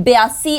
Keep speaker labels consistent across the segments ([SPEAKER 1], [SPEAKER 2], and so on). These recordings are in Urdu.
[SPEAKER 1] 82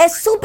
[SPEAKER 1] SOP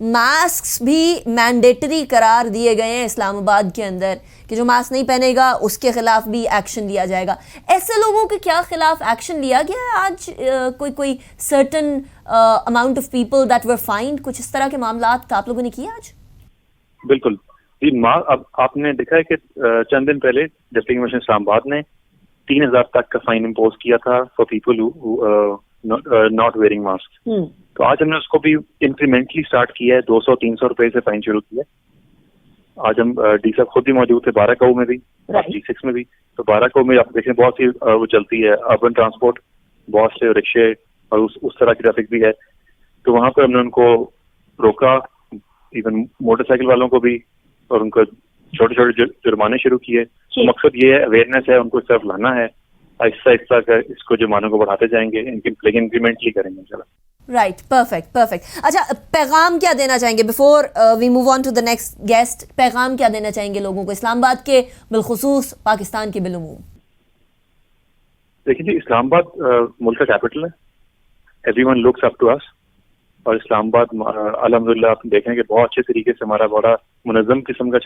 [SPEAKER 1] ماسکس بھی مینڈیٹری قرار دیے گئے ہیں اسلام آباد کے اندر کہ جو ماسک نہیں پہنے گا اس کے خلاف بھی ایکشن لیا جائے گا. ایسے لوگوں کے کیا خلاف ایکشن لیا گیا ہے آج؟ کوئی certain amount of people that were find, کچھ اس طرح کے معاملات آپ لوگوں نے کیے آج؟
[SPEAKER 2] بالکل جی. اب آپ نے دیکھا ہے کہ چند دن پہلے ڈپٹی کمشنر اسلام آباد نے 3,000 تک کا فائن امپوز کیا تھا for people not wearing mask. تو آج ہم نے اس کو بھی انکریمنٹلی اسٹارٹ کیا ہے، 200-300 روپے سے فائن شروع کیا. آج ہم ڈی صاحب خود بھی موجود تھے 12 میں بھی، G6 میں بھی. تو 12 میں آپ دیکھیں بہت سی وہ چلتی ہے اربن ٹرانسپورٹ، بہت سے رکشے اور اس طرح کی ٹریفک بھی ہے. تو وہاں پہ ہم نے ان کو روکا، ایون موٹر سائیکل والوں کو بھی، اور ان کو چھوٹے چھوٹے جرمانے شروع کیے. مقصد یہ ہے اویئرنیس ہے، ان کو اس طرف لانا ہے. آہستہ آہستہ اس کو جرمانوں کو بڑھاتے جائیں گے، لیکن انکریمنٹلی کریں گے انشاءاللہ.
[SPEAKER 1] Right, perfect. اچھا، پیغام کیا دینا چاہیں گے before we move on to the next guest? پیغام کیا دینا چاہیں گے لوگوں کو، اسلام آباد کے بالخصوص، پاکستان کے بالعموم؟
[SPEAKER 2] دیکھیے جی، اسلام آباد ملک کا کیپٹل ہے. Everyone looks up to us. اور اسلام آباد الحمدللہ آپ دیکھیں کہ بہت اچھے طریقے سے ہمارا بڑا منظم قسم کا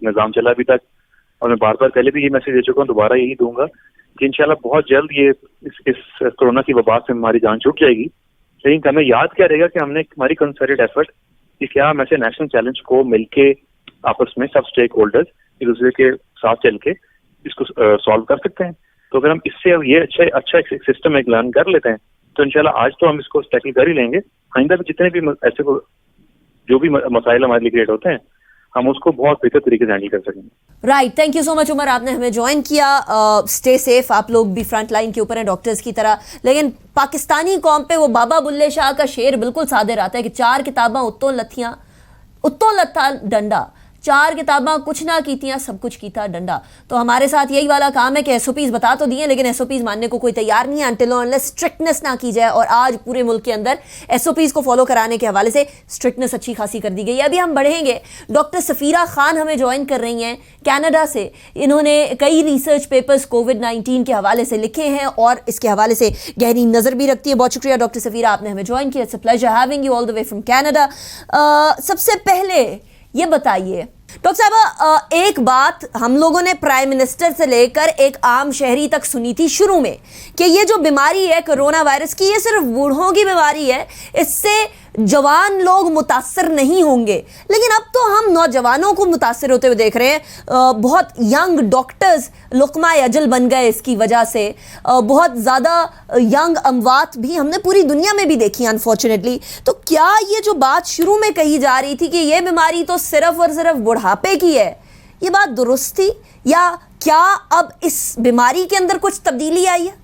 [SPEAKER 2] نظام چلا ابھی تک. اور میں بار بار پہلے بھی یہ میسج دے چکا ہوں، دوبارہ یہی دوں گا کہ انشاءاللہ بہت جلد یہ اس کورونا کی وبا سے ہماری جان چھوٹ جائے گی. لیکن ہمیں یاد کیا رہے گا کہ ہم نے ہماری کنسرٹڈ ایفرٹ کہ کیا ہم ایسے نیشنل چیلنج کو مل کے آپس میں سب اسٹیک ہولڈرز ایک دوسرے کے ساتھ چل کے اس کو سالو کر سکتے ہیں. تو اگر ہم اس سے یہ اچھا ایک سسٹم ایک لرن کر لیتے ہیں تو انشاءاللہ آج تو ہم اس کو ٹیکل کر ہی لیں گے. آئندہ بھی جتنے بھی ایسے جو بھی مسائل ہمارے لیے کریٹ ہوتے ہیں ہم اس کو بہت بہتر طریقے سے ہینڈل کر سکیں گے.
[SPEAKER 1] رائٹ، تھینک یو سو مچ عمر، آپ نے ہمیں جوائن کیا. اسٹے سیف، آپ لوگ بھی فرنٹ لائن کے اوپر ہیں ڈاکٹرز کی طرح. لیکن پاکستانی قوم پہ وہ بابا بلے شاہ کا شعر بالکل صادر آتا ہے کہ 4 کتاباں اتوں لتھا ڈنڈا، 4 کتاباں کچھ نہ کیتیاں سب کچھ کیتا ڈنڈا. تو ہمارے ساتھ یہی والا کام ہے کہ ایس او پیز بتا تو دیے لیکن ایس او پیز ماننے کو کوئی تیار نہیں ہے انٹل انلیس اسٹرکٹنس نہ کی جائے. اور آج پورے ملک کے اندر ایس او پیز کو فالو کرانے کے حوالے سے اسٹرکٹنس اچھی خاصی کر دی گئی ہے. ابھی ہم بڑھیں گے. ڈاکٹر سفیرہ خان ہمیں جوائن کر رہی ہیں کینیڈا سے. انہوں نے کئی ریسرچ پیپرز کووڈ-19 کے حوالے سے لکھے ہیں اور اس کے حوالے سے گہری نظر بھی رکھتی ہے. بہت شکریہ ڈاکٹر سفیرہ، آپ نے ہمیں جوائن کیا. It's a pleasure having you all the way from Canada. سب سے پہلے یہ بتائیے ڈاکٹر صاحبہ، ایک بات ہم لوگوں نے پرائم منسٹر سے لے کر ایک عام شہری تک سنی تھی شروع میں کہ یہ جو بیماری ہے کرونا وائرس کی، یہ صرف بوڑھوں کی بیماری ہے، اس سے جوان لوگ متاثر نہیں ہوں گے. لیکن اب تو ہم نوجوانوں کو متاثر ہوتے ہوئے دیکھ رہے ہیں. بہت ینگ ڈاکٹرز لقمہ اجل بن گئے اس کی وجہ سے. بہت زیادہ ینگ اموات بھی ہم نے پوری دنیا میں بھی دیکھی انفارچونیٹلی. تو کیا یہ جو بات شروع میں کہی جا رہی تھی کہ یہ بیماری تو صرف اور صرف بڑھاپے کی ہے، یہ بات درست تھی یا کیا اب اس بیماری کے اندر کچھ تبدیلی آئی ہے؟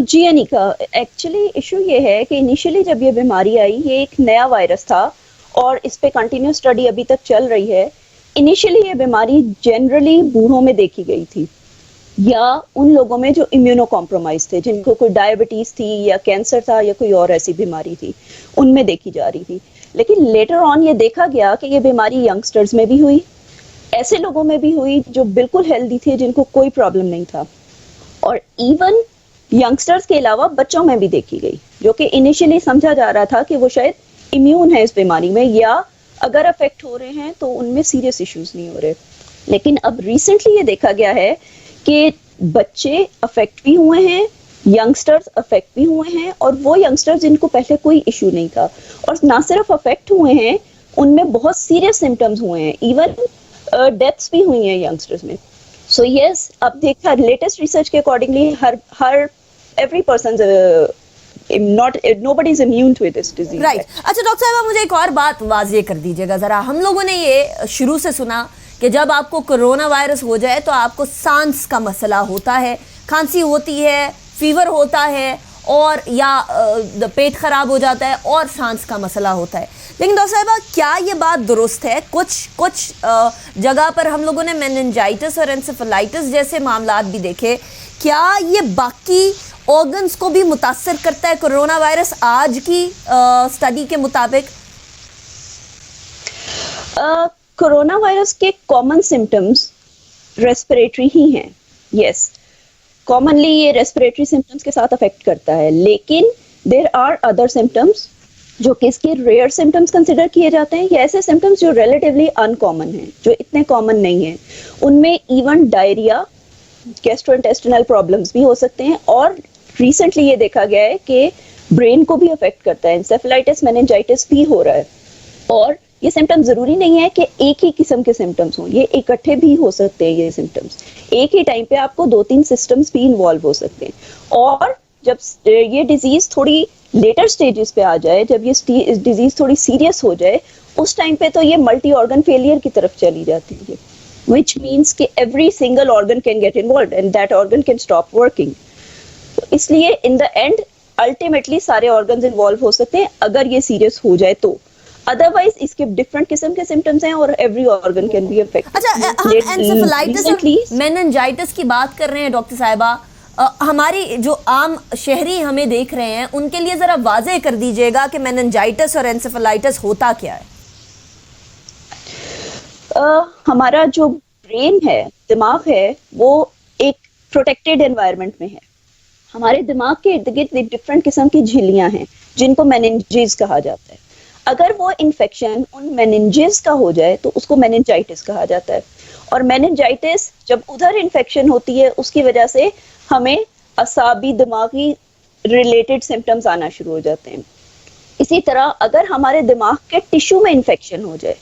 [SPEAKER 3] جی انیکا، ایکچولی ایشو یہ ہے کہ انیشلی جب یہ بیماری آئی، یہ ایک نیا وائرس تھا اور اس پہ کنٹینیو اسٹڈی ابھی تک چل رہی ہے. انیشلی یہ بیماری جنرلی بوڑھوں میں دیکھی گئی تھی یا ان لوگوں میں جو امیونو کمپرومائز تھے، جن کو کوئی ڈائبٹیز تھی یا کینسر تھا یا کوئی اور ایسی بیماری تھی، ان میں دیکھی جا رہی تھی. لیکن لیٹر آن یہ دیکھا گیا کہ یہ بیماری ینگسٹرز میں بھی ہوئی، ایسے لوگوں میں بھی ہوئی جو بالکل ہیلدی تھے، جن کو کوئی پرابلم نہیں تھا، اور ایون ینگسٹرز کے علاوہ بچوں میں بھی دیکھی گئی، جو کہ انیشلی سمجھا جا رہا تھا کہ وہ شاید امیون ہے اس بیماری میں یا اگر افیکٹ ہو رہے ہیں تو ان میں سیریس ایشوز نہیں ہو رہے. لیکن اب ریسنٹلی یہ دیکھا گیا ہے کہ بچے افیکٹ بھی ہوئے ہیں، ینگسٹرز افیکٹ بھی ہوئے ہیں، اور وہ ینگسٹرز جن کو پہلے کوئی ایشو نہیں تھا، اور نہ صرف افیکٹ ہوئے ہیں، ان میں بہت سیریس سمٹمز ہوئے ہیں، ایون ڈیتھس بھی ہوئی ہیں ینگسٹرز میں. سو یس، اب دیکھا لیٹسٹ ریسرچ کے accordingly every person's nobody is immune to this disease.
[SPEAKER 1] Right. اچھا ڈاکٹر صاحبہ، مجھے ایک اور بات واضح کر دیجیے گا ذرا. ہم لوگوں نے یہ شروع سے سنا کہ جب آپ کو کرونا وائرس ہو جائے تو آپ کو سانس کا مسئلہ ہوتا ہے، کھانسی ہوتی ہے، فیور ہوتا ہے، اور یا پیٹ خراب ہو جاتا ہے اور سانس کا مسئلہ ہوتا ہے. لیکن ڈاکٹر صاحبہ، کیا یہ بات درست ہے؟ کچھ جگہ پر ہم لوگوں نے میننجائٹس اور انسیفلائٹس جیسے معاملات بھی دیکھے. کیا یہ باقی آرگنز کو بھی متاثر کرتا ہے کرونا وائرس آج کی اسٹڈی کے مطابق؟
[SPEAKER 3] کرونا وائرس کے کامن سمٹمز ریسپریٹری ہی ہیں. یس، کامنلی یہ ریسپریٹری سمٹمز کے ساتھ افیکٹ کرتا ہے، لیکن دیر آر ادر سمٹمز جو کہ اس کے ریئر سمٹمز کنسیڈر کیے جاتے ہیں، یا ایسے سمٹمز جو ریلیٹیولی ان کامن ہیں، جو اتنے کامن نہیں ہیں. ان میں even diarrhoea, gastro intestinal problems بھی ہو سکتے ہیں، اور ریسنٹلی یہ دیکھا گیا ہے کہ برین کو بھی افیکٹ کرتا ہے، انسیفلائٹس میننجائٹس بھی ہو رہا ہے. اور یہ سمٹم ضروری نہیں ہے کہ ایک ہی قسم کے سمٹمز ہوں، یہ اکٹھے بھی ہو سکتے ہیں. یہ سمٹمز ایک ہی ٹائم پہ آپ کو 2-3 سسٹمز بھی انوالو ہو سکتے ہیں. اور جب یہ ڈیزیز تھوڑی لیٹر سٹیجز پہ آ جائے، جب یہ ڈیزیز تھوڑی سیریس ہو جائے، اس ٹائم پہ تو یہ ملٹی آرگن فیلئر کی طرف چلی جاتی ہے، which means کہ every single organ can get involved and that organ can stop working. تو اس لیے in the end ultimately سارے organs involve ہو سکتے ہیں اگر یہ سیریس ہو جائے تو. ادروائز اس کے ڈفرنٹ قسم کے سمٹمز ہیں اور every organ can be affected.
[SPEAKER 1] اچھا، ہم انسیفلائٹس اور میننجائٹس کی بات کر رہے ہیں ڈاکٹر صاحبہ، ہماری جو عام شہری ہمیں دیکھ رہے ہیں ان کے لیے ذرا واضح کر دیجئے گا کہ میننجائٹس اور انسیفلائٹس ہوتا کیا ہے؟
[SPEAKER 3] ہمارا جو برین ہے، دماغ ہے، وہ ایک پروٹیکٹڈ انوائرمنٹ میں ہے. ہمارے دماغ کے ارد گرد ڈفرنٹ قسم کی جھلیاں ہیں جن کو میننجز کہا جاتا ہے. اگر وہ انفیکشن ان میننجز کا ہو جائے تو اس کو میننجائٹس کہا جاتا ہے. اور میننجائٹس جب ادھر انفیکشن ہوتی ہے اس کی وجہ سے ہمیں اعصابی دماغی ریلیٹڈ سمٹمز آنا شروع ہو جاتے ہیں. اسی طرح اگر ہمارے دماغ کے ٹشو میں انفیکشن ہو جائے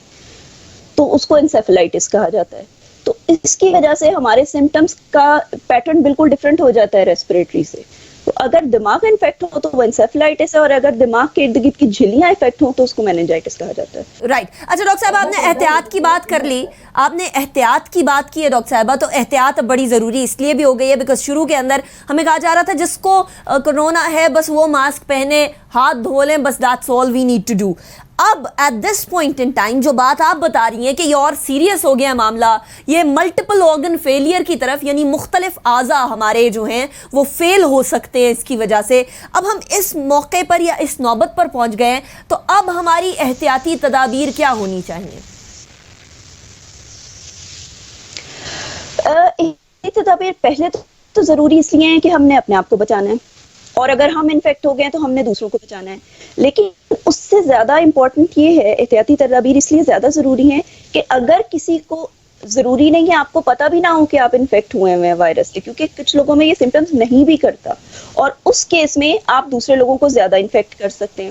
[SPEAKER 3] تو اس کو انسیفلائٹس کہا جاتا ہے. تو اس کی وجہ سے ہمارے سمٹمز کا پیٹرن بالکل ڈفرینٹ ہو جاتا ہے ریسپریٹری سے. تو اگر دماغ انفیکٹ ہو تو وہ انسیفلائٹس ہے، اور اگر دماغ کے ارد گرد کی جھلیاں انفیکٹ ہوں تو اس کو میننجائٹس کہا جاتا ہے.
[SPEAKER 1] رائٹ. اچھا ڈاکٹر صاحب، آپ نے احتیاط کی بات کر لی، آپ نے احتیاط کی بات کی ہے ڈاکٹر صاحبہ، تو احتیاط بڑی ضروری اس لیے بھی ہو گئی ہے بیکاز شروع کے اندر ہمیں کہا جا رہا تھا جس کو کرونا ہے بس وہ ماسک پہنے، ہاتھ دھو لیں، بس that's all we need to do. اب at this point in time جو بات آپ بتا رہی ہیں کہ یہ اور سیریس ہو گیا معاملہ، یہ ملٹیپل آرگن فیلئر کی طرف، یعنی مختلف اعضاء ہمارے جو ہیں وہ فیل ہو سکتے ہیں اس کی وجہ سے. اب ہم اس موقع پر یا اس نوبت پر پہنچ گئے ہیں تو اب ہماری احتیاطی تدابیر کیا ہونی چاہیے؟
[SPEAKER 3] تدابیر پہلے تو ضروری اس لیے ہیں کہ ہم نے اپنے آپ کو بچانا ہے، اور اگر ہم انفیکٹ ہو گئے تو ہم نے دوسروں کو بچانا ہے. لیکن اس سے زیادہ امپورٹنٹ یہ ہے، احتیاطی تدابیر اس لیے زیادہ ضروری ہیں کہ اگر کسی کو، ضروری نہیں ہے آپ کو پتہ بھی نہ ہو کہ آپ انفیکٹ ہوئے ہیں وائرس سے، کیونکہ کچھ لوگوں میں یہ سمٹمز نہیں بھی کرتا، اور اس کیس میں آپ دوسرے لوگوں کو زیادہ انفیکٹ کر سکتے ہیں.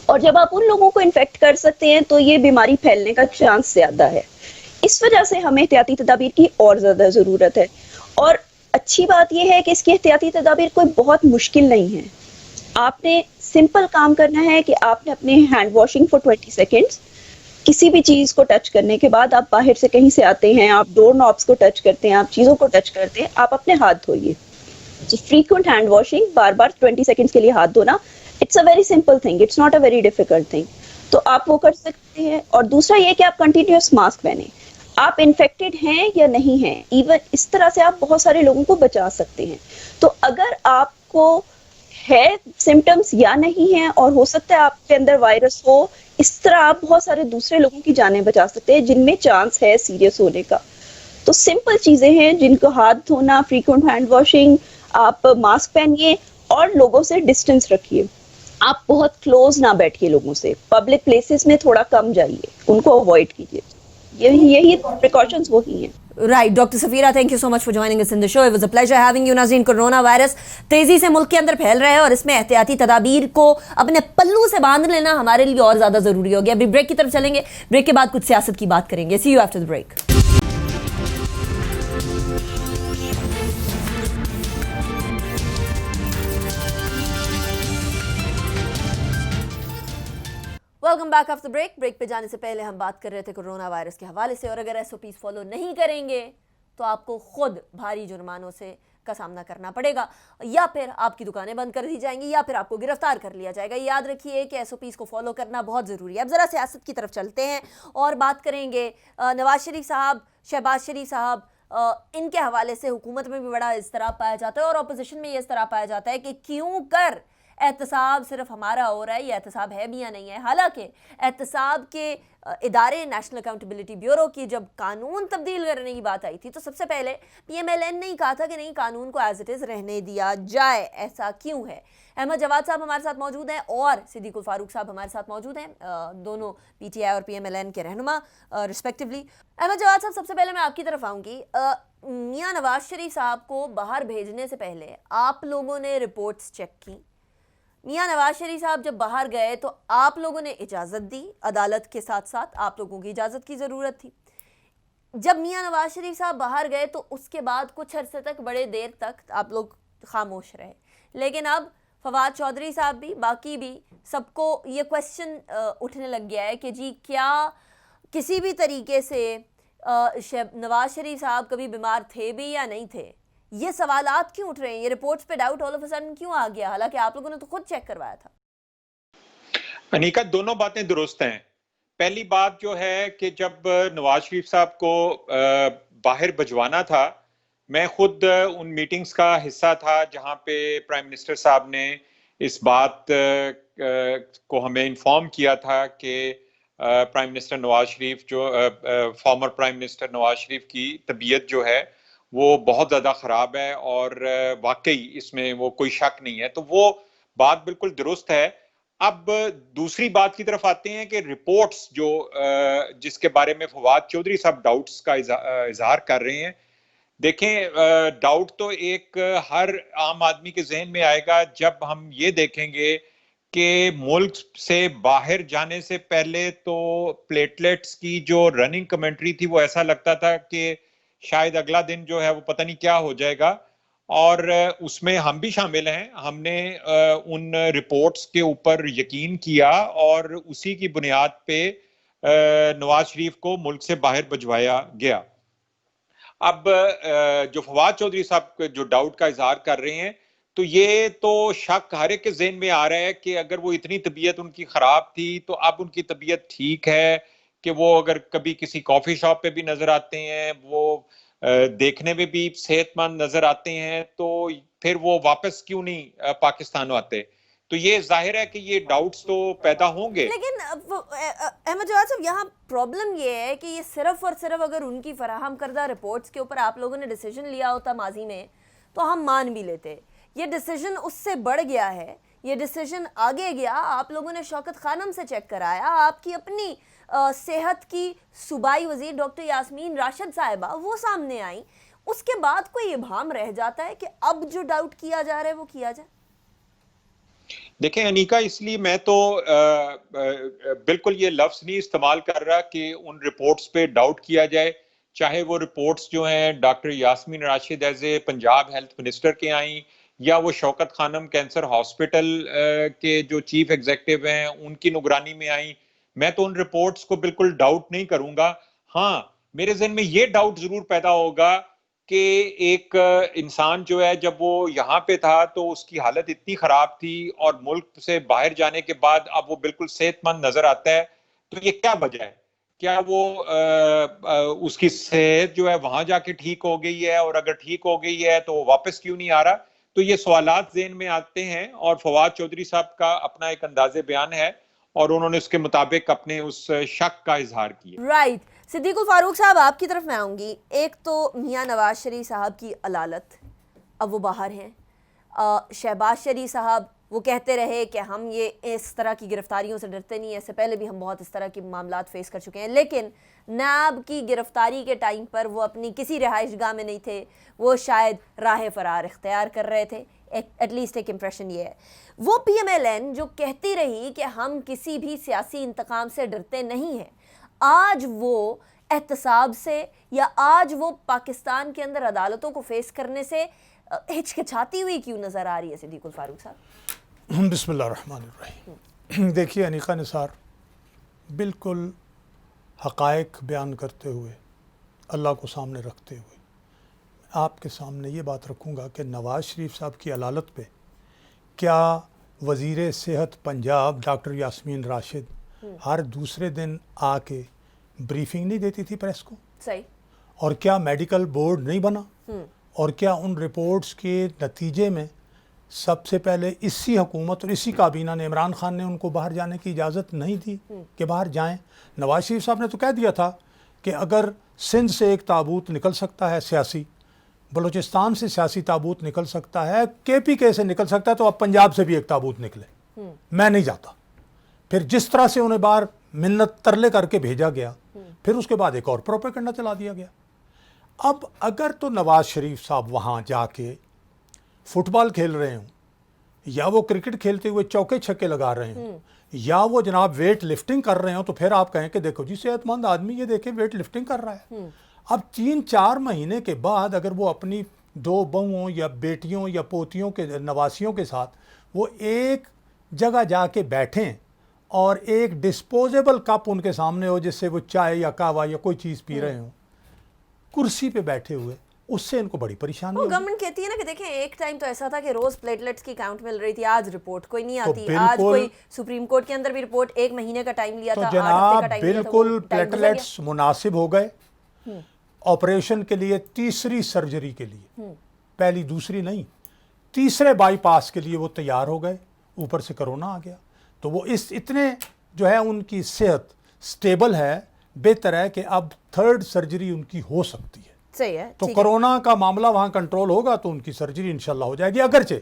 [SPEAKER 3] اور جب آپ ان لوگوں کو انفیکٹ کر سکتے ہیں تو یہ بیماری پھیلنے کا چانس زیادہ ہے. اس وجہ سے ہمیں احتیاطی تدابیر کی اور زیادہ ضرورت ہے. اور اچھی بات یہ ہے کہ اس کی احتیاطی تدابیر کوئی بہت مشکل نہیں ہے. آپ نے سمپل کام کرنا ہے کہ آپ نے اپنے ہینڈ واشنگ فار 20 سیکنڈز، کسی بھی چیز کو ٹچ کرنے کے بعد، آپ باہر سے کہیں سے آتے ہیں، آپ ڈور نابس کو ٹچ کرتے ہیں، آپ چیزوں کو ٹچ کرتے ہیں، آپ اپنے ہاتھ دھوئیے. فریکوینٹ ہینڈ واشنگ، بار بار 20 سیکنڈز کے لیے ہاتھ دھونا، it's a very simple thing, it's not a very difficult thing. تو آپ وہ کر سکتے ہیں. اور دوسرا یہ کہ آپ کنٹینیوس ماسک پہنیں. آپ انفیکٹڈ ہیں یا نہیں ہیں، ایون اس طرح سے آپ بہت سارے لوگوں کو بچا سکتے ہیں. تو اگر آپ کو ہے سمٹمز یا نہیں ہیں، اور ہو سکتا ہے آپ کے اندر وائرس ہو، اس طرح آپ بہت سارے دوسرے لوگوں کی جانیں بچا سکتے ہیں جن میں چانس ہے سیریس ہونے کا. تو سمپل چیزیں ہیں جن کو ہاتھ دھونا، فریکوینٹ ہینڈ واشنگ، آپ ماسک پہنیے اور لوگوں سے ڈسٹینس رکھیے. آپ بہت کلوز نہ بیٹھیے لوگوں سے، پبلک پلیسز میں تھوڑا کم جائیے، ان کو اوائڈ کیجیے. یہی پریکاشنز وہی ہیں.
[SPEAKER 1] Right. Doctor Safeera, thank you so much for joining us in the show. It was a pleasure having you. ناظرین، کورونا وائرس تیزی سے ملک کے اندر پھیل رہا ہے اور اس میں احتیاطی تدابیر کو اپنے پلوں سے باندھ لینا ہمارے لیے اور زیادہ ضروری ہو گیا. ابھی بریک کی طرف چلیں گے، بریک کے بعد کچھ سیاست کی بات کریں گے. See you after the break. Welcome back after break. Break پہ جانے سے پہلے ہم بات کر رہے تھے کورونا وائرس کے حوالے سے، اور اگر ایس او پیز فالو نہیں کریں گے تو آپ کو خود بھاری جرمانوں سے کا سامنا کرنا پڑے گا، یا پھر آپ کی دکانیں بند کر دی جائیں گی، یا پھر آپ کو گرفتار کر لیا جائے گا. یاد رکھیے کہ ایس او پیز کو فالو کرنا بہت ضروری ہے. اب ذرا سیاست کی طرف چلتے ہیں اور بات کریں گے نواز شریف صاحب، شہباز شریف صاحب. ان کے حوالے سے حکومت میں بھی بڑا اضطراب پایا جاتا ہے اور اپوزیشن میں یہ اضطراب پایا جاتا ہے کہ کیوں کر احتساب صرف ہمارا ہو رہا ہے، یہ احتساب ہے بھی یا نہیں ہے. حالانکہ احتساب کے ادارے نیشنل اکاؤنٹیبلٹی بیورو کی جب قانون تبدیل کرنے کی بات آئی تھی تو سب سے پہلے پی ایم ایل این نے ہی کہا تھا کہ نہیں، قانون کو ایز اٹ از رہنے دیا جائے. ایسا کیوں ہے؟ احمد جواد صاحب ہمارے ساتھ موجود ہیں اور صدیق الفاروق صاحب ہمارے ساتھ موجود ہیں، دونوں پی ٹی آئی اور پی ایم ایل این کے رہنما رسپیکٹیولی. احمد جواد صاحب، سب سے پہلے میں آپ کی طرف آؤں گی. میاں نواز شریف صاحب کو باہر بھیجنے سے پہلے آپ لوگوں نے رپورٹس چیک کی. میاں نواز شریف صاحب جب باہر گئے تو آپ لوگوں نے اجازت دی، عدالت کے ساتھ ساتھ آپ لوگوں کی اجازت کی ضرورت تھی. جب میاں نواز شریف صاحب باہر گئے تو اس کے بعد کچھ عرصے تک، بڑے دیر تک آپ لوگ خاموش رہے. لیکن اب فواد چودھری صاحب بھی، باقی بھی، سب کو یہ کویسچن اٹھنے لگ گیا ہے کہ جی کیا کسی بھی طریقے سے نواز شریف صاحب کبھی بیمار تھے بھی یا نہیں تھے. یہ سوالات کیوں اٹھ رہے ہیں؟ یہ رپورٹس پہ doubt all of a sudden کیوں آ گیا، حالانکہ آپ لوگوں نے تو خود چیک کروایا تھا؟
[SPEAKER 4] انیکا، دونوں باتیں درست ہیں. پہلی بات جو ہے کہ جب نواز شریف صاحب کو باہر بھجوانا تھا، میں خود ان میٹنگز کا حصہ تھا جہاں پہ پرائم منسٹر صاحب نے اس بات کو ہمیں انفارم کیا تھا کہ prime minister Nawaz Sharif former prime minister Nawaz Sharif کی طبیعت جو ہے وہ بہت زیادہ خراب ہے، اور واقعی اس میں وہ کوئی شک نہیں ہے. تو وہ بات بالکل درست ہے. اب دوسری بات کی طرف آتے ہیں کہ رپورٹس جس کے بارے میں فواد چودھری صاحب ڈاؤٹس کا اظہار کر رہے ہیں. دیکھیں، ڈاؤٹ تو ایک ہر عام آدمی کے ذہن میں آئے گا جب ہم یہ دیکھیں گے کہ ملک سے باہر جانے سے پہلے تو پلیٹلیٹس کی جو رننگ کمنٹری تھی وہ ایسا لگتا تھا کہ شاید اگلا دن جو ہے وہ پتہ نہیں کیا ہو جائے گا، اور اس میں ہم بھی شامل ہیں. ہم نے ان رپورٹس کے اوپر یقین کیا اور اسی کی بنیاد پہ نواز شریف کو ملک سے باہر بھجوایا گیا. اب جو فواد چودھری صاحب جو ڈاؤٹ کا اظہار کر رہے ہیں، تو یہ تو شک ہر ایک کے ذہن میں آ رہا ہے کہ اگر وہ اتنی طبیعت ان کی خراب تھی تو اب ان کی طبیعت ٹھیک ہے کہ وہ اگر کبھی کسی کافی شاپ پہ بھی نظر آتے ہیں، وہ دیکھنے میں بھی صحت مند نظر آتے ہیں، تو پھر وہ واپس کیوں نہیں پاکستان آتے؟ تو یہ ظاہر ہے کہ یہ ڈاؤٹس تو پیدا ہوں گے.
[SPEAKER 1] لیکن احمد جواد صاحب، یہاں پرابلم یہ ہے کہ یہ صرف اور صرف اگر ان کی فراہم کردہ رپورٹس کے اوپر آپ لوگوں نے ڈیسیجن لیا ہوتا ماضی میں تو ہم مان بھی لیتے. یہ ڈیسیجن اس سے بڑھ گیا ہے، یہ ڈیسیجن آگے گیا. آپ لوگوں نے شوکت خانم سے چیک کرایا، آپ کی اپنی صحت کی صوبائی وزیر ڈاکٹر یاسمین راشد صاحبہ وہ سامنے آئیں. اس کے بعد کوئی ابہام رہ جاتا ہے کہ اب جو ڈاؤٹ کیا جا رہا ہے وہ کیا جائے.
[SPEAKER 4] دیکھیں انیکا، اس لیے میں تو بالکل یہ لفظ نہیں استعمال کر رہا کہ ان رپورٹس پہ ڈاؤٹ کیا جائے، چاہے وہ رپورٹس جو ہیں doctor Yasmin Rashid as a Punjab health minister کے آئیں، یا وہ شوکت خانم کینسر ہاسپٹل کے جو چیف ایگزیکٹو ہیں ان کی نگرانی میں آئیں. میں تو ان رپورٹس کو بالکل ڈاؤٹ نہیں کروں گا. ہاں، میرے ذہن میں یہ ڈاؤٹ ضرور پیدا ہوگا کہ ایک انسان جو ہے جب وہ یہاں پہ تھا تو اس کی حالت اتنی خراب تھی، اور ملک سے باہر جانے کے بعد اب وہ بالکل صحت مند نظر آتا ہے، تو یہ کیا وجہ ہے؟ کیا وہ اس کی صحت جو ہے وہاں جا کے ٹھیک ہو گئی ہے، اور اگر ٹھیک ہو گئی ہے تو وہ واپس کیوں نہیں آ رہا؟ تو یہ سوالات ذہن میں آتے ہیں، اور فواد چودھری صاحب کا اپنا ایک انداز بیان ہے اور انہوں نے اس کے مطابق اپنے اس شک کا اظہار کیا.
[SPEAKER 1] رائٹ. صدیق الفاروق صاحب، آپ کی طرف میں آؤں گی. ایک تو میاں نواز شریف صاحب کی علالت، اب وہ باہر ہیں. شہباز شریف صاحب وہ کہتے رہے کہ ہم یہ اس طرح کی گرفتاریوں سے ڈرتے نہیں ہیں، اس سے پہلے بھی ہم بہت اس طرح کے معاملات فیس کر چکے ہیں. لیکن نیب کی گرفتاری کے ٹائم پر وہ اپنی کسی رہائش گاہ میں نہیں تھے، وہ شاید راہ فرار اختیار کر رہے تھے. ایٹ لیسٹ ایک امپریشن یہ ہے. وہ پی ایم ایل این جو کہتی رہی کہ ہم کسی بھی سیاسی انتقام سے ڈرتے نہیں ہیں، آج وہ احتساب سے یا آج وہ پاکستان کے اندر عدالتوں کو فیس کرنے سے ہچکچاتی ہوئی کیوں نظر آ رہی ہے؟ صدیق الفاروق صاحب.
[SPEAKER 5] بسم اللہ الرحمن الرحیم. دیکھیے انیقہ نثار، بالکل حقائق بیان کرتے ہوئے، اللہ کو سامنے رکھتے ہوئے آپ کے سامنے یہ بات رکھوں گا کہ نواز شریف صاحب کی علالت پہ کیا وزیر صحت پنجاب ڈاکٹر یاسمین راشد ہر دوسرے دن آ کے بریفنگ نہیں دیتی تھی پریس کو؟
[SPEAKER 1] صحیح.
[SPEAKER 5] اور کیا میڈیکل بورڈ نہیں بنا؟ اور کیا ان رپورٹس کے نتیجے میں سب سے پہلے اسی حکومت اور اسی کابینہ نے، عمران خان نے ان کو باہر جانے کی اجازت نہیں دی کہ باہر جائیں. نواز شریف صاحب نے تو کہہ دیا تھا کہ اگر سندھ سے ایک تابوت نکل سکتا ہے سیاسی، بلوچستان سے سیاسی تابوت نکل سکتا ہے، کے پی کے سے نکل سکتا ہے، تو اب پنجاب سے بھی ایک تابوت نکلے، میں نہیں جاتا. پھر جس طرح سے انہیں باہر منت ترلے کر کے بھیجا گیا، پھر اس کے بعد ایک اور پروپیگنڈا چلا دیا گیا. اب اگر تو نواز شریف صاحب وہاں جا کے فٹ بال کھیل رہے ہوں، یا وہ کرکٹ کھیلتے ہوئے چوکے چھکے لگا رہے ہوں، یا وہ جناب ویٹ لفٹنگ کر رہے ہوں، تو پھر آپ کہیں کہ دیکھو جی صحت مند آدمی یہ دیکھیں ویٹ لفٹنگ کر رہا ہے. اب 3-4 مہینے کے بعد اگر وہ اپنی 2 بہوؤں یا بیٹیوں یا پوتیوں کے نواسیوں کے ساتھ وہ ایک جگہ جا کے بیٹھیں اور ایک ڈسپوزیبل کپ ان کے سامنے ہو جس سے وہ چائے یا کہوہ یا کوئی چیز پی رہے ہوں، کرسی پہ بیٹھے ہوئے، اس سے ان کو بڑی پریشانی
[SPEAKER 1] وہ
[SPEAKER 5] ہوگی.
[SPEAKER 1] گورنمنٹ کہتی ہے نا کہ دیکھیں ایک ٹائم تو ایسا تھا کہ روز پلیٹلیٹس کی کاؤنٹ مل رہی تھی، آج رپورٹ کوئی نہیں آتی. آج کوئی سپریم کورٹ کے اندر بھی رپورٹ 1 مہینے کا ٹائم لیا
[SPEAKER 5] تو
[SPEAKER 1] تھا،
[SPEAKER 5] جناب بالکل پلیٹلیٹس مناسب ہو گئے آپریشن کے لیے، تیسری سرجری کے لیے، پہلی دوسری نہیں، تیسرے بائی پاس کے لیے وہ تیار ہو گئے. اوپر سے کرونا آ گیا تو وہ اتنے جو ہے ان کی صحت سٹیبل ہے، بہتر ہے کہ اب 3rd سرجری ان کی ہو سکتی ہے.
[SPEAKER 1] صحیح ہے.
[SPEAKER 5] تو کرونا کا معاملہ وہاں کنٹرول ہوگا تو ان کی سرجری انشاءاللہ ہو جائے گی. اگرچہ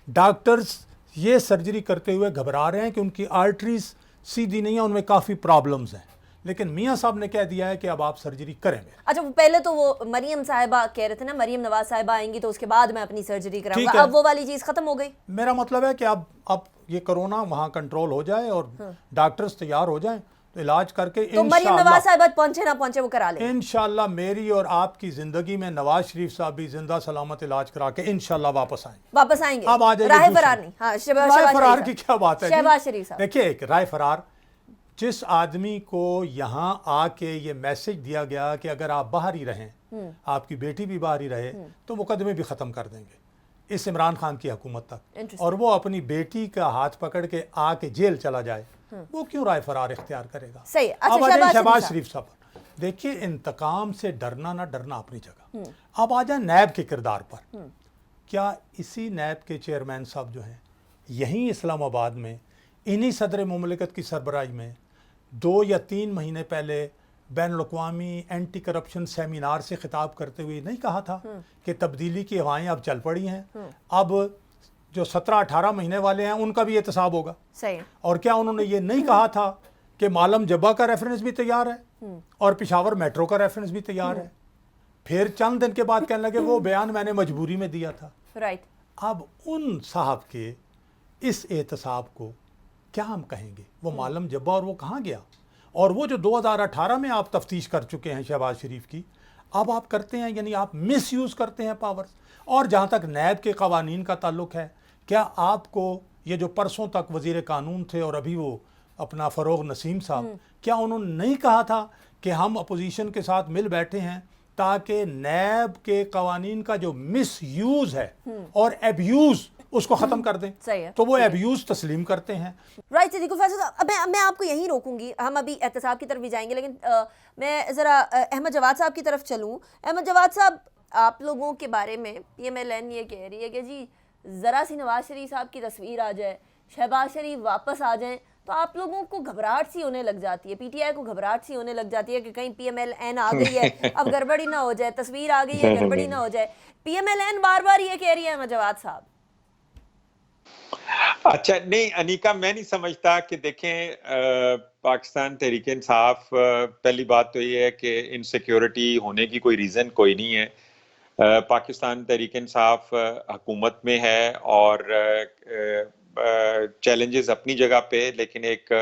[SPEAKER 5] ڈاکٹرز یہ سرجری کرتے ہوئے گھبرا رہے ہیں کہ ان کی آرٹریز سیدھی نہیں ہیں، ان میں کافی پرابلمز ہیں، لیکن میاں صاحب نے کہہ دیا ہے کہ اب آپ سرجری کریں گے.
[SPEAKER 1] اچھا پہلے تو وہ مریم صاحبہ کہہ رہے تھے نا، مریم نواز صاحبہ آئیں گی تو اس کے بعد میں اپنی سرجری کراؤں گا، اب وہ والی چیز ختم ہو گئی.
[SPEAKER 5] میرا مطلب ہے کہ اب یہ کرونا وہاں کنٹرول ہو جائے اور ڈاکٹرز تیار ہو جائیں تو علاج کر کے
[SPEAKER 1] تو مریم نواز صاحبہ پہنچے نہ پہنچے وہ کرا لیں.
[SPEAKER 5] انشاءاللہ میری اور آپ کی زندگی میں نواز شریف صاحب بھی زندہ سلامت علاج کرا کے انشاءاللہ واپس آئیں گے. اب آ جائے
[SPEAKER 1] راہ فرار نہیں. ہاں
[SPEAKER 5] رائے فرار کی کیا بات ہے؟
[SPEAKER 1] شہباز شریف صاحب
[SPEAKER 5] دیکھیے ایک رائے فرار، جس آدمی کو یہاں آ کے یہ میسج دیا گیا کہ اگر آپ باہر ہی رہیں، آپ کی بیٹی بھی باہر ہی رہے تو مقدمے بھی ختم کر دیں گے اس عمران خان کی حکومت تک، اور وہ اپنی بیٹی کا ہاتھ پکڑ کے آ کے جیل چلا جائے، وہ کیوں رائے فرار اختیار کرے گا؟
[SPEAKER 1] صحیح.
[SPEAKER 5] اب آ جائیں شہباز شریف صاحب. دیکھیے انتقام سے ڈرنا نہ ڈرنا اپنی جگہ. اب آ جائیں نیب کے کردار پر. کیا اسی نیب کے چیئرمین صاحب جو ہیں یہیں اسلام آباد میں انہی صدر مملکت کی سربراہی میں 2 یا 3 مہینے پہلے بین الاقوامی اینٹی کرپشن سیمینار سے خطاب کرتے ہوئے نہیں کہا تھا کہ تبدیلی کی ہوائیں اب چل پڑی ہیں، اب جو 17-18 مہینے والے ہیں ان کا بھی احتساب ہوگا؟
[SPEAKER 1] صحیح.
[SPEAKER 5] اور کیا انہوں نے یہ نہیں کہا تھا کہ معلم جبہ کا ریفرنس بھی تیار ہے اور پشاور میٹرو کا ریفرنس بھی تیار ہے؟ پھر چند دن کے بعد کہنے لگے وہ بیان میں نے مجبوری میں دیا تھا.
[SPEAKER 1] رائٹ.
[SPEAKER 5] اب ان صاحب کے اس احتساب کو کیا ہم کہیں گے؟ وہ معلم جبہ اور وہ کہاں گیا؟ اور وہ جو 2018 میں آپ تفتیش کر چکے ہیں شہباز شریف کی، اب آپ کرتے ہیں، یعنی آپ مس یوز کرتے ہیں پاورز. اور جہاں تک نیب کے قوانین کا تعلق ہے، کیا آپ کو یہ جو پرسوں تک وزیر قانون تھے اور ابھی وہ اپنا فروغ نسیم صاحب، کیا انہوں نے نہیں کہا تھا کہ ہم اپوزیشن کے ساتھ مل بیٹھے ہیں تاکہ نیب کے قوانین کا جو مس یوز ہے اور ایبیوز اس کو ختم کر دیں؟ تو وہ ایبیوز تسلیم کرتے ہیں.
[SPEAKER 1] رائٹ. صدیق الفیض صاحب، اب میں آپ کو یہیں روکوں گی، ہم ابھی احتساب کی طرف بھی جائیں گے، لیکن میں ذرا احمد جواد صاحب کی طرف چلوں. احمد جواد صاحب، آپ لوگوں کے بارے میں PMLN یہ کہہ رہی ہے کہ جی ذرا سی نواز شریف صاحب کی تصویر آ جائے، شہباز شریف واپس آ جائیں تو آپ لوگوں کو گھبراہٹ سی ہونے لگ جاتی ہے، PTI کو گھبراہٹ سی ہونے لگ جاتی ہے کہ کہیں PMLN آ گئی ہے اب گڑبڑی نہ ہو جائے، تصویر آ گئی ہے گڑبڑی نہ ہو جائے. PMLN بار بار یہ کہہ رہی ہے احمد جواد صاحب.
[SPEAKER 4] اچھا نہیں انیکا، میں نہیں سمجھتا کہ دیکھیں پاکستان تحریک انصاف، پہلی بات تو یہ ہے کہ انسیکیورٹی ہونے کی کوئی ریزن کوئی نہیں ہے. پاکستان تحریک انصاف حکومت میں ہے اور چیلنجز اپنی جگہ پہ، لیکن ایک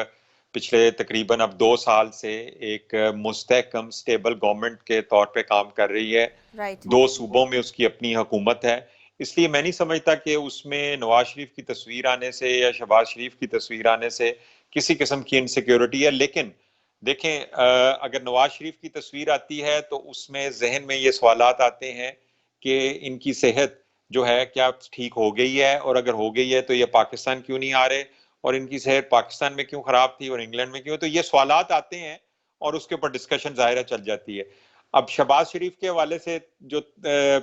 [SPEAKER 4] پچھلے تقریباً اب 2 سال سے ایک مستحکم سٹیبل گورنمنٹ کے طور پہ کام کر رہی ہے. 2 صوبوں میں اس کی اپنی حکومت ہے. اس لیے میں نہیں سمجھتا کہ اس میں نواز شریف کی تصویر آنے سے یا شہباز شریف کی تصویر آنے سے کسی قسم کی انسیکیورٹی ہے. لیکن دیکھیں اگر نواز شریف کی تصویر آتی ہے تو اس میں ذہن میں یہ سوالات آتے ہیں کہ ان کی صحت جو ہے کیا ٹھیک ہو گئی ہے، اور اگر ہو گئی ہے تو یہ پاکستان کیوں نہیں آ رہے، اور ان کی صحت پاکستان میں کیوں خراب تھی اور انگلینڈ میں کیوں. تو یہ سوالات آتے ہیں اور اس کے اوپر ڈسکشن ظاہرہ چل جاتی ہے. اب شہباز شریف کے حوالے سے جو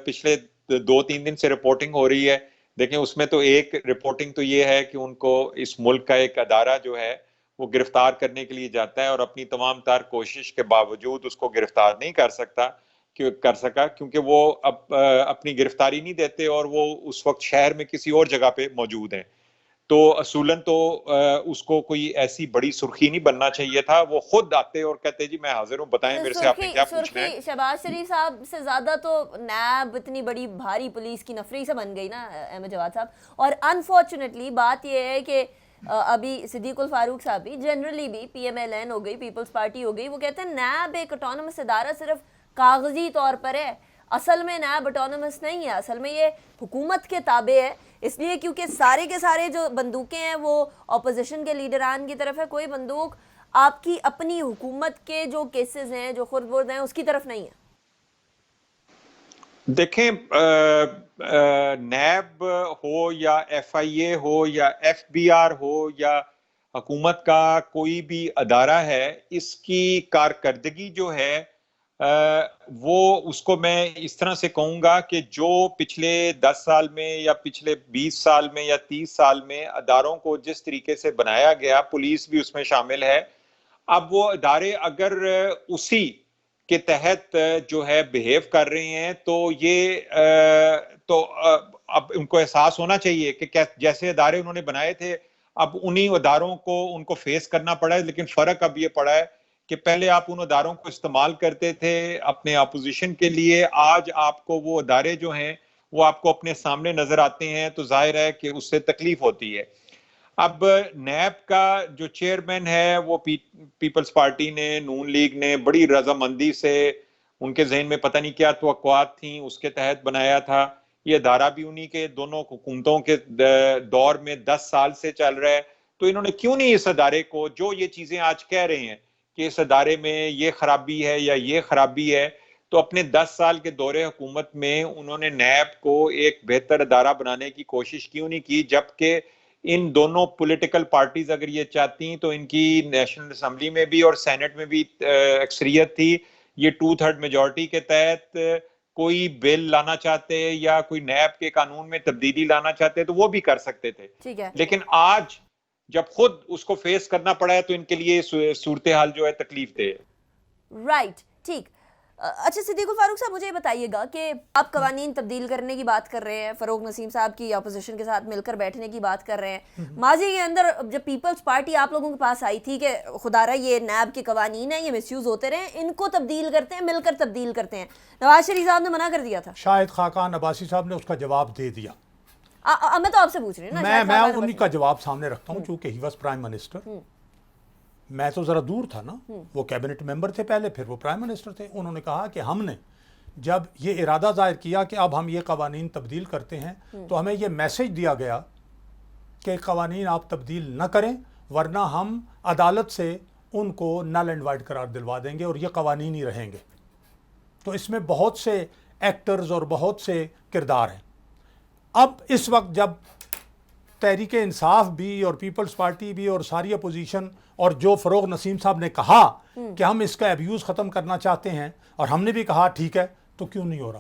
[SPEAKER 4] پچھلے 2-3 دن سے رپورٹنگ ہو رہی ہے، دیکھیں اس میں تو ایک رپورٹنگ تو یہ ہے کہ ان کو اس ملک کا ایک ادارہ جو ہے وہ گرفتار کرنے کے لیے جاتا ہے اور اپنی تمام تار کوشش کے باوجود اس کو گرفتار نہیں کر سکا کیونکہ وہ اپنی گرفتاری نہیں دیتے اور وہ اس وقت شہر میں کسی اور جگہ پہ موجود ہیں. تو اصولاً تو اس کو کوئی ایسی بڑی سرخی نہیں بننا چاہیے تھا. وہ خود آتے اور کہتے جی میں حاضر ہوں, بتائیں میرے سے آپ نے کیا پوچھنا ہے.
[SPEAKER 1] شہباز شریف صاحب سے زیادہ تو نیب اتنی بڑی بھاری پولیس کی نفری سے بن گئی نا احمد جواد صاحب. اور انفارچونیٹلی بات یہ ہے کہ ابھی صدیق الفاروق صاحب بھی جنرلی بھی پی ایم ایل این ہو گئی, پیپلز پارٹی ہو گئی, وہ کہتے ہیں نیب ایک اٹانومس ادارہ صرف کاغذی طور پر ہے. اصل میں نیب اٹانومس نہیں ہے, اصل میں یہ حکومت کے تابع ہے. اس لیے کیونکہ سارے کے سارے جو بندوقیں ہیں وہ اپوزیشن کے لیڈران کی طرف ہے, کوئی بندوق آپ کی اپنی حکومت کے جو کیسز ہیں جو خرد برد ہیں اس کی طرف نہیں ہے.
[SPEAKER 4] دیکھیں نیب ہو یا ایف آئی اے ہو یا ایف بی آر ہو یا حکومت کا کوئی بھی ادارہ ہے, اس کی کارکردگی جو ہے وہ اس کو میں اس طرح سے کہوں گا کہ جو پچھلے 10 سال میں یا پچھلے 20 سال میں یا 30 سال میں اداروں کو جس طریقے سے بنایا گیا, پولیس بھی اس میں شامل ہے, اب وہ ادارے اگر اسی کے تحت جو ہے بہیو کر رہے ہیں تو یہ تو اب ان کو احساس ہونا چاہیے کہ جیسے ادارے انہوں نے بنائے تھے اب انہی اداروں کو ان کو فیس کرنا پڑا ہے. لیکن فرق اب یہ پڑا ہے کہ پہلے آپ ان اداروں کو استعمال کرتے تھے اپنے اپوزیشن کے لیے, آج آپ کو وہ ادارے جو ہیں وہ آپ کو اپنے سامنے نظر آتے ہیں تو ظاہر ہے کہ اس سے تکلیف ہوتی ہے. اب نیب کا جو چیئرمین ہے وہ پیپلز پارٹی نے, نون لیگ نے بڑی رضامندی سے, ان کے ذہن میں پتہ نہیں کیا توقعات تھیں, اس کے تحت بنایا تھا. یہ ادارہ بھی انہی کے دونوں حکومتوں کے دور میں 10 سال سے چل رہا ہے. تو انہوں نے کیوں نہیں اس ادارے کو, جو یہ چیزیں آج کہہ رہے ہیں کہ اس ادارے میں یہ خرابی ہے یا یہ خرابی ہے, تو اپنے 10 سال کے دور حکومت میں انہوں نے نیب کو ایک بہتر ادارہ بنانے کی کوشش کیوں نہیں کی, جبکہ ان دونوں پولیٹیکل پارٹیز اگر یہ چاہتی تو ان کی نیشنل اسمبلی میں بھی اور سینٹ میں بھی اکثریت تھی, یہ 2/3 میجورٹی کے تحت کوئی بل لانا چاہتے یا کوئی نیب کے قانون میں تبدیلی لانا چاہتے تو وہ بھی کر سکتے تھے. لیکن آج جب خود اس کو فیس کرنا پڑا ہے تو ان کے لیے صورتحال جو ہے تکلیف دہ ہے.
[SPEAKER 1] رائٹ, ٹھیک. اچھا صدیق الفاروق صاحب مجھے یہ بتائیے گا کہ آپ قوانین تبدیل کرنے کی بات کر رہے ہیں, فروغ نسیم صاحب کی اپوزیشن کے ساتھ مل کر بیٹھنے کی بات کر رہے ہیں. ماضی کے اندر جب پیپلز پارٹی آپ لوگوں کے پاس آئی تھی کہ خدا رہا یہ نیب کے قوانین ہیں, یہ مس یوز ہوتے رہے, ان کو تبدیل کرتے ہیں, مل کر تبدیل کرتے ہیں, نواز شریف صاحب نے منع کر دیا تھا.
[SPEAKER 5] شاہد خاقان عباسی صاحب نے اس کا جواب دے دیا.
[SPEAKER 1] میں تو آپ سے پوچھ رہی ہوں نا,
[SPEAKER 5] میں انہی کا جواب سامنے رکھتا ہوں چونکہ ہی واز پرائم منسٹر. میں تو ذرا دور تھا نا, وہ کیبنٹ ممبر تھے پہلے, پھر وہ پرائم منسٹر تھے. انہوں نے کہا کہ ہم نے جب یہ ارادہ ظاہر کیا کہ اب ہم یہ قوانین تبدیل کرتے ہیں تو ہمیں یہ میسج دیا گیا کہ قوانین آپ تبدیل نہ کریں ورنہ ہم عدالت سے ان کو نل اینڈ وائڈ قرار دلوا دیں گے اور یہ قوانین ہی رہیں گے. تو اس میں بہت سے ایکٹرز اور بہت سے کردار ہیں. اب اس وقت جب تحریک انصاف بھی اور پیپلز پارٹی بھی اور ساری اپوزیشن اور جو فروغ نسیم صاحب نے کہا کہ ہم اس کا ایبیوز ختم کرنا چاہتے ہیں اور ہم نے بھی کہا ٹھیک ہے, تو کیوں نہیں ہو رہا؟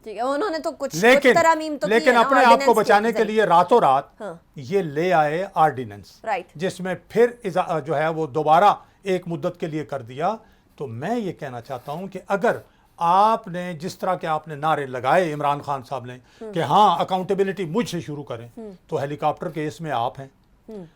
[SPEAKER 1] ٹھیک ہے, انہوں نے تو کچھ
[SPEAKER 5] ترامیم تو لیکن اپنے آپ کو بچانے کے لیے راتوں رات یہ لے آئے آرڈیننس, جس میں پھر جو ہے وہ دوبارہ ایک مدت کے لیے کر دیا. تو میں یہ کہنا چاہتا ہوں کہ اگر آپ نے جس طرح کے آپ نے نعرے لگائے عمران خان صاحب نے کہ ہاں اکاؤنٹیبلٹی مجھ سے شروع کریں, تو ہیلی کاپٹر کیس میں آپ ہیں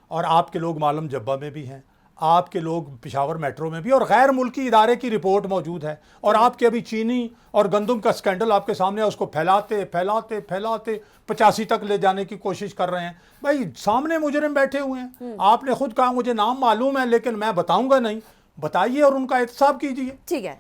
[SPEAKER 5] اور آپ کے لوگ معلم جبہ میں بھی ہیں, آپ کے لوگ پشاور میٹرو میں بھی, اور غیر ملکی ادارے کی رپورٹ موجود ہے, اور آپ کے ابھی چینی اور گندم کا سکینڈل آپ کے سامنے ہے, اس کو پھیلاتے 85 تک لے جانے کی کوشش کر رہے ہیں. بھائی سامنے مجرم بیٹھے ہوئے ہیں, آپ نے خود کہا مجھے نام معلوم ہے لیکن میں بتاؤں گا نہیں, بتائیے اور ان کا احتساب کیجیے.
[SPEAKER 1] ٹھیک ہے,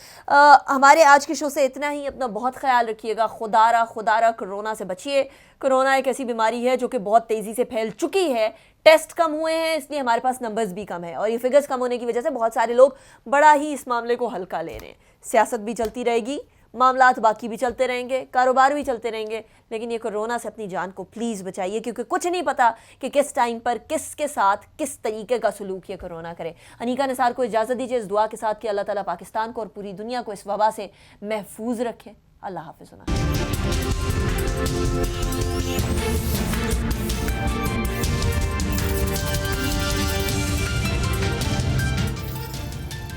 [SPEAKER 1] ہمارے آج کے شو سے اتنا ہی. اپنا بہت خیال رکھیے گا, خدا را کرونا سے بچیے. کرونا ایک ایسی بیماری ہے جو کہ بہت تیزی سے پھیل چکی ہے, ٹیسٹ کم ہوئے ہیں اس لیے ہمارے پاس نمبرز بھی کم ہیں, اور یہ فگرز کم ہونے کی وجہ سے بہت سارے لوگ بڑا ہی اس معاملے کو ہلکا لے رہے ہیں. سیاست بھی چلتی رہے گی, معاملات باقی بھی چلتے رہیں گے, کاروبار بھی چلتے رہیں گے, لیکن یہ کورونا سے اپنی جان کو پلیز بچائیے, کیونکہ کچھ نہیں پتا کہ کس ٹائم پر کس کے ساتھ کس طریقے کا سلوک یہ کورونا کرے. انیکا نثار کو اجازت دیجیے اس دعا کے ساتھ کہ اللہ تعالیٰ پاکستان کو اور پوری دنیا کو اس وبا سے محفوظ رکھے. اللہ حافظ.